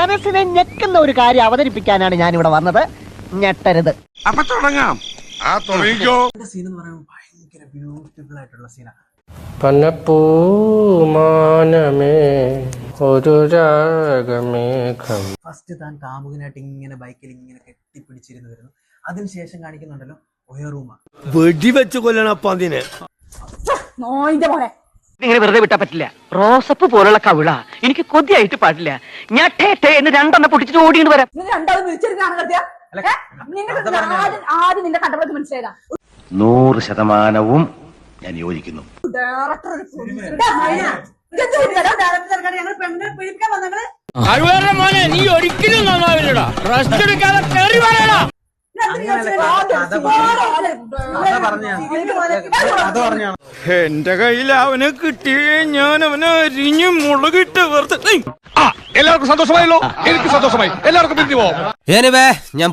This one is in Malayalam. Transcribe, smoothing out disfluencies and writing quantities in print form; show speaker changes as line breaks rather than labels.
മനസ്സിനെ ഞെക്കുന്ന ഒരു കാര്യം അവതരിപ്പിക്കാനാണ് ഞാൻ ഇവിടെ വന്നത്. ഞെട്ടരുത്.
അപ്പൊ തുടങ്ങാം.
സീൻ എന്ന് പറയുമ്പോൾ ഭയങ്കര ബ്യൂട്ടിഫുൾ ആയിട്ടുള്ള സീനാണ്.
പനപ്പൂമാനമേ ഒരു രാഗമേഘം.
ഫസ്റ്റ് താൻ കാമുകനായിട്ട് ഇങ്ങനെ ബൈക്കിൽ ഇങ്ങനെ കെട്ടിപ്പിടിച്ചിരുന്നു വരുന്നു. അതിനുശേഷം കാണിക്കുന്നുണ്ടല്ലോ ഒയറൂമ
വെടിവെച്ച് കൊല്ലണപ്പ അതിനെ.
ഇങ്ങനെ വെറുതെ വിട്ടാ പറ്റില്ല. റോസപ്പ് പോലുള്ള കവിള എനിക്ക് കൊതിയായിട്ട് പാടില്ല. ഞാൻ ടേ എന്ന് രണ്ടെണ്ണം പൊട്ടിച്ചിട്ട് ഓടിയിട്ട് വരാം.
100% ഞാൻ യോജിക്കുന്നു.
മോനെ നീ ഒരിക്കലും നന്നാവില്ലടാ. റെസ്റ്റ് എടുക്കാതെ കേറി വരാടാ. എന്റെ കയ്യിൽ അവനെ കിട്ടിയേ ഞാൻ അവനെ അരിഞ്ഞ് മുളകിട്ട് വെറുതെ.
എല്ലാവർക്കും സന്തോഷമായല്ലോ. എനിക്ക് സന്തോഷമായി. എല്ലാവർക്കും പിരിഞ്ഞു പോവാം.
ഞാൻ